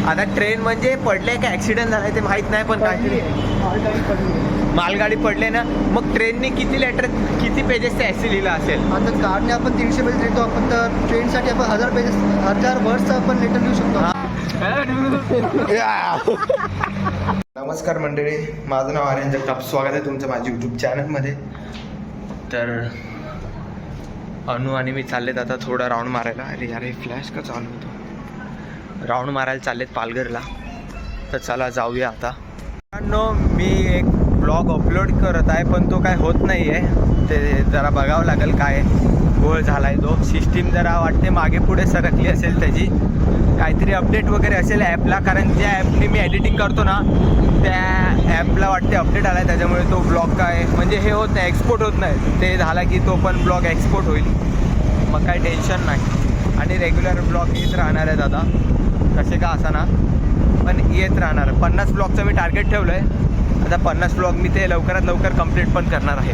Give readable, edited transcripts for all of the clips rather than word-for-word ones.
आता ट्रेन म्हणजे पडले का ऍक्सिडेंट झालाय ते माहित नाही, पण काहीतरी मालगाडी पडले ना. मग ट्रेनने किती पेजेस ते ऐसे लिहिलं असेल? आता कारने आपण 300 पेज लिहितो आपण, तर ट्रेनसाठी आपण 1000 पेजेस 1000 वर्डचं आपण लेटर लिहू शकतो. नमस्कार मंडळी, माझं नाव आर्यन जगताप. स्वागत आहे तुमचं माझ्या यूट्यूब चॅनलमध्ये. तर अनु आणि मी चाललेत आता थोडा राऊंड मारायला. अरे यार, हे फ्लॅश का चालू होतो? राऊंड मारायला चाललेत पालघरला. तर चला जाऊया आता. मी एक ब्लॉग अपलोड करत आहे, पण तो काय होत नाही आहे. ते जरा बघावं लागेल, काय गोळ झाला आहे तो. सिस्टीम जरा वाटते मागे पुढे सरकली असेल, त्याची काहीतरी अपडेट वगैरे असेल ॲपला. कारण ज्या ॲपने मी एडिटिंग करतो ना, त्या ॲपला वाटते अपडेट आला आहे, त्याच्यामुळे तो ब्लॉग काय म्हणजे हे होत नाही, एक्सपोर्ट होत नाही. ते झाला की तो पण ब्लॉग एक्सपोर्ट होईल, मग काही टेन्शन नाही. आणि रेग्युलर ब्लॉग येत राहणार आहेत आता, कसे का असा ना, पण येत राहणार. 50 ब्लॉगचं मी टार्गेट ठेवलं आहे. आता 50 ब्लॉग मी ते लवकरात लवकर कंप्लीट पण करणार आहे.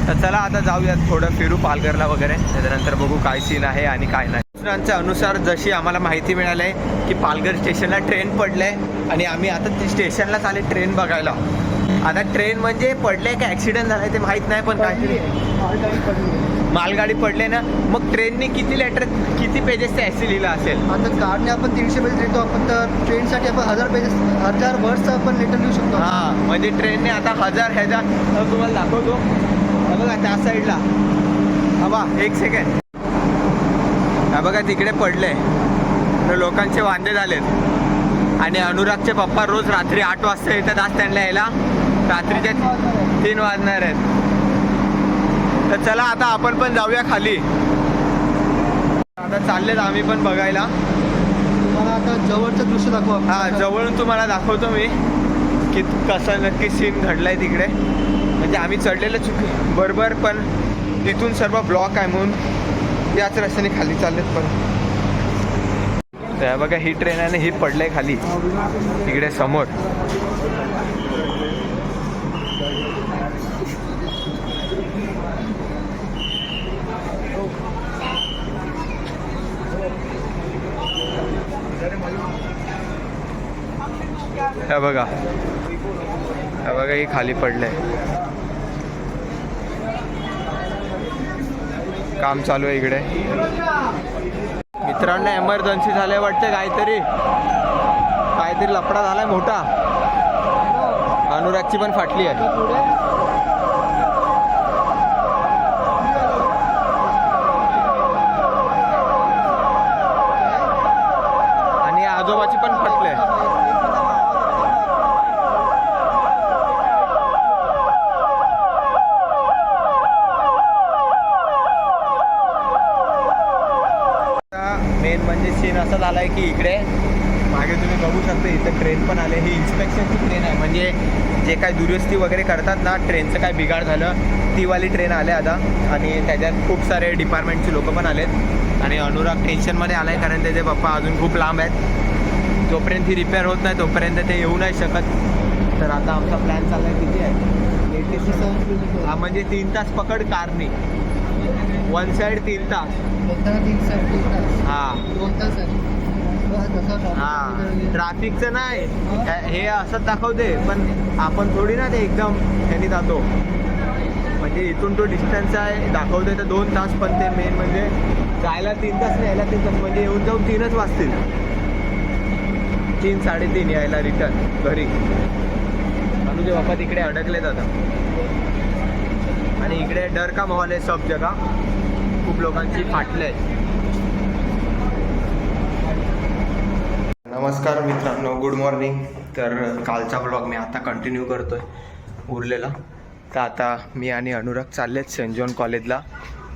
तर चला आता जाऊयात थोडं फिरू पालघरला वगैरे, त्याच्यानंतर बघू काय सीन आहे आणि काय नाही. सूत्रांच्या अनुसार जशी आम्हाला माहिती मिळाली आहे की पालघर स्टेशनला ट्रेन पडलं आहे आणि आम्ही आता ती स्टेशनलाच आले ट्रेन बघायला. आता ट्रेन म्हणजे पडले का ॲक्सिडेंट झाला आहे ते माहीत नाही, पण काहीतरी मालगाडी पडले ना. मग ट्रेनने किती पेजेस ते ऐसे लिहिलं असेल? आता कारने आपण 300 पेज लिहितो आपण, तर ट्रेनसाठी आपण 1000 पेजेस 1000 वर्डचं आपण लेटर लिहू शकतो. हां, म्हणजे ट्रेनने आता 1000 तुम्हाला दाखवतो. बघा त्या साईडला, हा बा, एक सेकंड, हा बघा तिकडे पडले. तर लोकांचे वांदे झालेत. आणि अनुरागचे पप्पा रोज रात्री 8 वाजता येतात आज त्यांना यायला, रात्रीचे 3 वाजणार आहेत. तर चला आता आपण पण जाऊया खाली. आता चाललेत आम्ही पण बघायला. तुम्हाला आता जवळचं दृश्य दाखवा. हां, जवळून तुम्हाला दाखवतो मी की कसं नक्की सीन घडलाय तिकडे. म्हणजे आम्ही चढलेलं बरोबर, पण तिथून सर्व ब्लॉक आहे म्हणून याच रस्त्याने खाली चाललेत. पण त्या बघा, ही ट्रेन आहे ना, ही पडलंय खाली तिकडे समोर. हे बघा, हे बघा, ही खाली पडलंय. काम चालू आहे इकडे. मित्रांना एमर्जन्सी झालंय वाटतं, काहीतरी लफडा झालाय मोठा. अनुरागची पण फाटली आहे. आणि आजोबाची पण फाटले. मेन म्हणजे सीन असा झाला आहे की इकडे मागे तुम्ही बघू शकता, इथं ट्रेन पण आले. ही इन्स्पेक्शनची ट्रेन आहे, म्हणजे जे काय दुरुस्ती वगैरे करतात ना, ट्रेनचं काय बिघाड झालं, ती वाली ट्रेन आले आता. आणि त्याच्यात खूप सारे डिपार्टमेंटचे लोक पण आलेत. आणि अनुराग टेन्शनमध्ये आला आहे, कारण त्याचे पप्पा अजून खूप लांब आहेत. जोपर्यंत ही रिपेअर होत नाही तोपर्यंत ते येऊ नाही शकत. तर आता आमचा प्लॅन चालला आहे, किती आहे 87. हा, म्हणजे 3 तास पकड कारने, वन साईड 3 तास. हां, 2 तास हां, ट्रॅफिकचं नाही हे असंच दाखवते, पण आपण थोडी ना ते एकदम ह्यानी जातो. म्हणजे इथून तो डिस्टन्स आहे दाखवते तर 2 तास, पण ते मेन म्हणजे जायला 3 तास नाही, यायला 3 तास, म्हणजे येऊन जाऊन 3च वाजतील. 3 साडेतीन यायला रिटर्न घरी. अनुजे बाप्पा तिकडे अडकले जातात. आणि इकडे डर का माहोल आहे सब जगा, खूप लोकांची फाटले आहेत. नमस्कार मित्रांनो, गुड मॉर्निंग. तर कालचा ब्लॉग मी आता कंटिन्यू करतो आहे उरलेला. तर आता मी आणि अनुराग चाललेत सेंट जॉन कॉलेजला,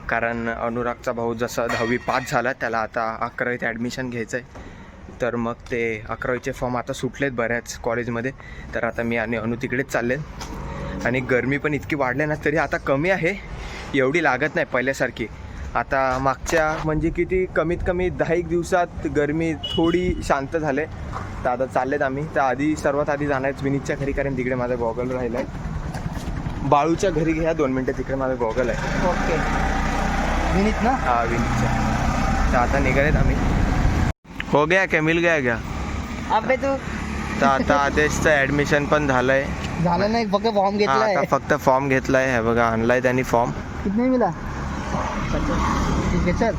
कारण अनुरागचा भाऊ जसा 10वी पास झाला, त्याला आता 11वीत ॲडमिशन घ्यायचं आहे. तर मग ते 11वीचे फॉर्म आता सुटलेत बऱ्याच कॉलेजमध्ये. तर आता मी आणि अनु तिकडेच चाललेत. आणि गरमी पण इतकी वाढली ना, तरी आता कमी आहे, एवढी लागत नाही पहिल्यासारखी. आता मागच्या म्हणजे किती कमीत कमी 10 दिवसात गरमी थोडी शांत झाले. तर आता चाललेत आम्ही. तर सर्वात आधी जाणार आहे विनीतच्या घरी, कारण तिकडे माझा गॉगल राहिला आहे. बाळूच्या घरी घ्या 2 मिनटं, तिकडे माझा गॉगल आहे. ओके, विनीत ना? हाँ विनीतच्या. तर आता निघालेत आम्ही. हो गया क्या, मिल गया क्या? अबे तू तर आता आदेशचं ऍडमिशन पण झालंय. झालं नाही, फक्त फॉर्म हा, घेतलाय. आता फक्त फॉर्म घेतलाय. हे बघा, आणलाय त्यांनी फॉर्म. कितने मिला? ठीक है चल,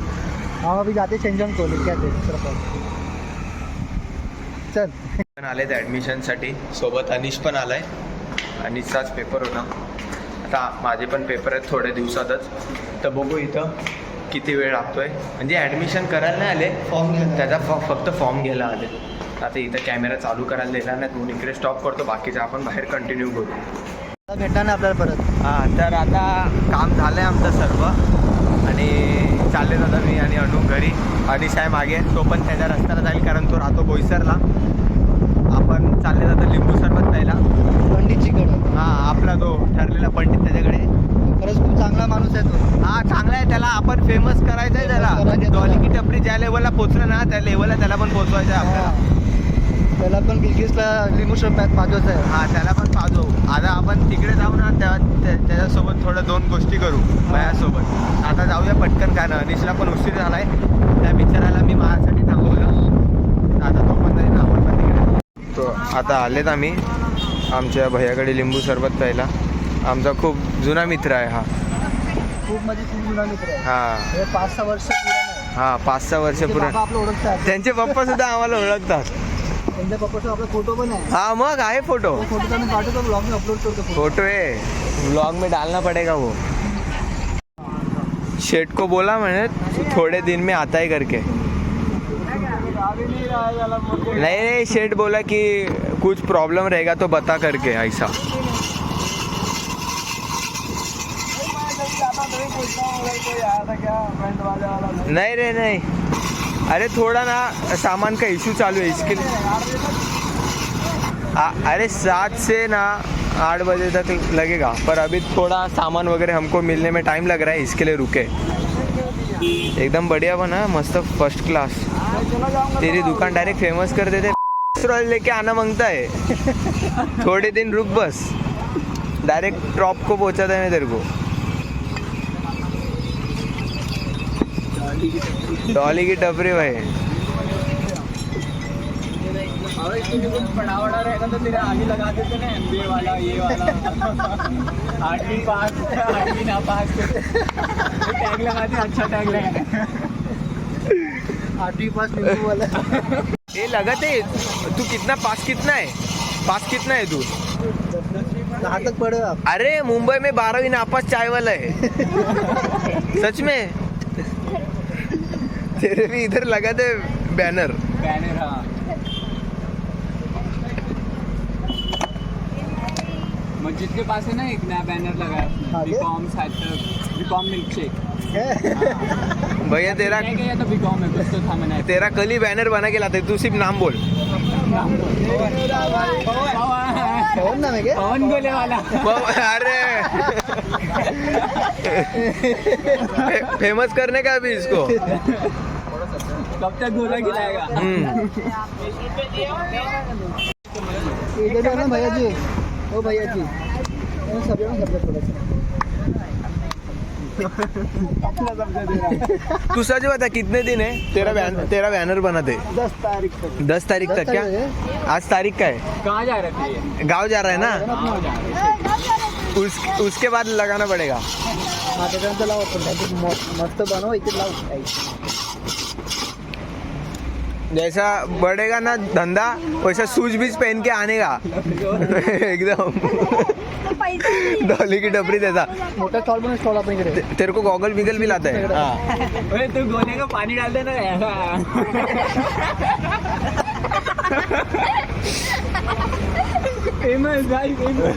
हम अभी जाते सेंट जॉन कॉलेज. क्या चल पण आलेत ॲडमिशनसाठी. सोबत अनिश पण आलाय. अनिशचाच पेपर होता. आता माझे पण पेपर आहेत थोड्या दिवसातच. तर बघू इथं किती वेळ लागतोय. म्हणजे ॲडमिशन करायला नाही आले, फॉर्म घ्यायला. त्याचा फक्त फॉर्म घ्यायला आले. आता इथं कॅमेरा चालू करायला दिला नाही, म्हणून इकडे स्टॉप करतो. बाकीचं आपण बाहेर कंटिन्यू करू. भेटणार ना आपल्याला परत. हां, तर आता काम झालं आहे आमचं सर्व आणि चालले जाता मी आणि अनु घरी. अनिश आहे मागे, तो पण त्याच्या रस्त्याला जाईल कारण तो राहतो बोईसरला. आपण चालले जातं लिंबू सरबत प्यायला. पंडितजीकडं. हां, आपला तो ठरलेला पंडित त्याच्याकडे. खरंच खूप चांगला माणूस आहे तो. हां, चांगला आहे. त्याला आपण फेमस करायचं आहे त्याला. म्हणजे डॉली की टपरी ज्या लेवलला पोचलं ना, त्या लेवलला त्याला पण पोचवायचं आहे आपल्याला. त्याला पण बिलकिसला लिंबू सरबत पाठवायचं आहे. हां, त्याला पण पाजू. आता आपण तिकडे जाऊ ना, त्याच्यासोबत थोडं 2 गोष्टी करू माझ्यासोबत. आता जाऊया पटकन, कारण अनिशला पण उशीर झाला आहे. त्या बिचाराला मी माझ्यासाठी थांबवलं. आता तो पण जाईल, आपण पण तिकडे. तो आता आलेत आम्ही आमच्या भैयाकडे लिंबू सरबत प्यायला. आमचा खूप जुना मित्र आहे हा. खूप म्हणजे खूप जुना मित्र आहे. हां, हे 5-6 वर्ष पुराण आहे. हां, 5-6 वर्ष पूर्ण. आपलं ओळखतात. त्यांचे पप्पा सुद्धा आम्हाला ओळखतात. त्यांच्या पप्पाचा आपला फोटो पण आहे. हाँ, मग आहे फोटो. तो फोटो त्यांना पाठवतो, ब्लॉग में अपलोड करतो. फोटो है, ब्लॉग में डालना पड़ेगा वो. शेठ को बोला मैंने थोड़े दिन में आता है करके. नहीं नहीं, शेठ बोला कि कुछ प्रॉब्लम रहेगा तो बता करके ऐसा. नहीं रे नहीं, अरे थोड़ा ना सामान का इशू चालू है इसके लिए. अरे 7 से ना 8 बजे तक लगेगा, पर अभी थोड़ा सामान वगैरह हमको मिलने में टाइम लग रहा है, इसके लिए रुके. एकदम बढ़िया बना, मस्त फर्स्ट क्लास. तेरी दुकान डायरेक्ट फेमस कर देते. लेके आना मांगता है. थोड़े दिन रुक बस, डायरेक्ट टॉप को पहुंचाता है मैं तेरे को. डॉली की टपरी भाई. बड़ा बड़ा रहेगा तो तेरे आगे लगा देते ना, MBA वाला, ये वाला. 8वीं पास, 8वीं ना पास. टैग लगाते, अच्छा टैग लगा. 8वीं पास लिंबू वाला. ये लगाते. तू कितना है तू? 10 तक पढ़े आप. अरे मुंबई में 12वीं नापास चाय वाला है. सच में. तेरे भी इधर लगा दे बैनर. हाँ. मस्जिद के पास है ना एक नया बैनर लगा है, बीकॉम मिल्कशेक. भैया तेरा या तो बीकॉम है, कुछ तो था. मैंने तेरा कल ही बैनर बना के लाते. तू सिर्फ नाम बोल. पवन नाम है क्या? पवन गोले वाला. अरे फेमस करने का अभी इसको. कब तक गोला खिलाएगा? इधर है ना भैया जी. ओ भैया जी, सब तू सच बता, कितने दिन है तेरा बैनर बनाते? 10 तारीख तक. 10 तारीख तक क्या? आज तारीख का है? कहाँ जा रहे थे? गाँव जा रहा है ना. उसके बाद लगाना पड़ेगा. हाँ, त्याच्यानंतर लाव आपण. मस्त बनव, इथे लाव. जैसा बढ़ेगा ना धंधा, वैसा सूज बीज पहन के आने का. एकदम डॉली की टपरी जैसा. मोठा स्टॉल पण स्टॉल आपण इकडे. तेरे को गॉगल बिगल भी लाता है. अरे तू गोले का पानी डाल देना. फेमस भाई, फेमस.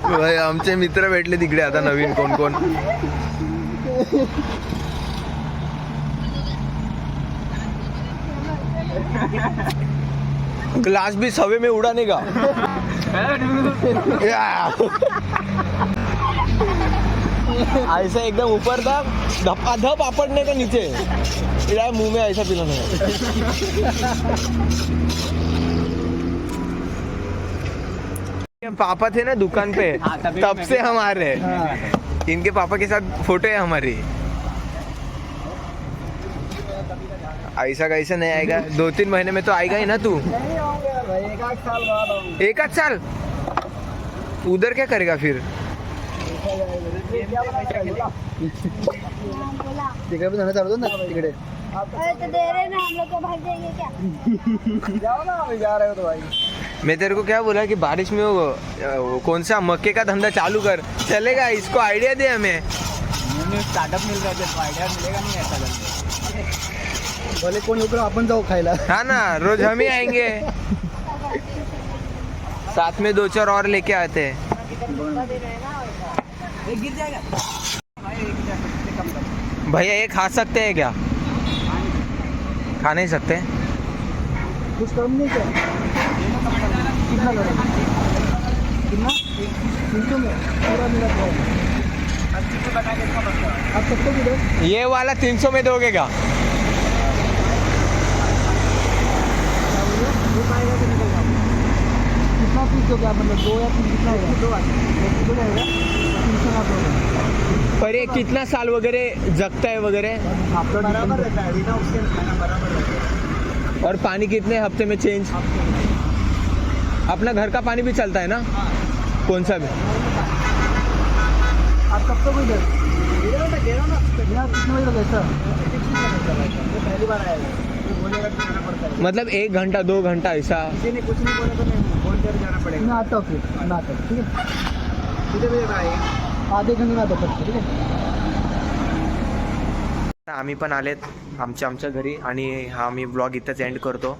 भाई आमचे मित्र भेटले तिकडे आता नवीन कोण कोण. ग्लास भी सवे में उड़ाने का. ऐसा एकदम ऊपर तक धपाधप आपड़ने का नीचे. यार मुंह में ऐसा पीना है. पापा थे ना दुकान पे, तब से हम आ रहे हैं. इनके पापा के साथ फोटो है हमारी. ऐसा कैसा नहीं आएगा, 2-3 महीने में तो आएगा ही ना तू। नहीं आऊंगा यार भाई, 1 साल बाद आऊंगा। 1 साल उधर क्या करेगा फिर? तिकडे पण जाणं चालतो ना तिकडे। अरे तो दे रहे ना, हम लोग को भाग जाएंगे क्या? जाओ ना, अभी जा रहे हो तो भाई। मैं तेरे को क्या बोला कि बारिश में वो कौन सा मक्के का धंधा चालू कर, चलेगा? इसको आइडिया दे हमें। स्टार्टअप मिल रहा है तो आइडिया मिलेगा नहीं ऐसा करके। भले कोण उकडं आपण जाऊ खायला। हाँ ना, रोज हम ही आएंगे, साथ में 2-4 और लेके आते हैं। एक गिर जाएगा भाई, एक गिर जाएगा, कम कर। भैया ये खा सकते हैं क्या? खा नहीं सकते? कुछ कम नहीं कर। कितना करें? कितना? 300 में पूरा मेरा प्रॉब्लम। 80 में बना के कितना बचता है? आप सबको किधर? ये वाला 300 में दोगे क्या? वो पाएगा कि निकल जाओ। कितना पीस हो गया, मतलब 2 या 3 कितना होगा? 2 रहेगा 300 आप होगा। पर ये कितना साल वगैरह जगता है वगैरह? आपका बराबर रहता है, बिना उसके खाना बराबर रहता है। और पानी कितने हफ्ते में चेंज? अपना घर का पानी भी चलता है ना? कौन सा भी? आप कब तक इधर? यहाँ कितने बजे लगे सर? पहली बार आया है, बोलेगा कि जाना पड़ता है। मतलब 1 घंटा 2 घंटा ऐसा? किसी ने कुछ नहीं बोला तो मैं बोल कर जाना पड़ेगा। मैं आता हूँ फिर, मैं आता हूँ, ठीक है? कितने बजे आएगा? आधे घंटे में आता हूँ, ठीक है? आम्ही पण आलेत आमच्या घरी आणि हा मी ब्लॉग इथंच एंड करतो.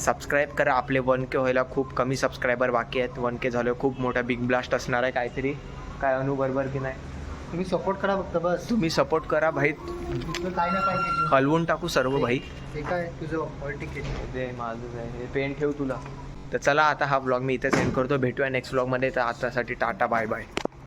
सबस्क्राईब करा, आपले 1K व्हायला खूप कमी सबस्क्रायबर बाकी आहेत. 1K झालं खूप मोठा बिग ब्लास्ट असणार आहे काहीतरी. काय अनु बरोबर की नाही? तुम्ही सपोर्ट करा फक्त बस. तुम्ही सपोर्ट करा भाई, दुसरं काय नाही पाहिजे. हलवून टाकू सर्व भाई. हे काय तुझं हॉल तिकीट? ते माझं आहे, हे पेन ठेव तुला. तर चला आता हा ब्लॉग मी इथेच एंड करतो. भेटूया नेक्स्ट ब्लॉगमध्ये. तर आतासाठी टाटा बाय बाय.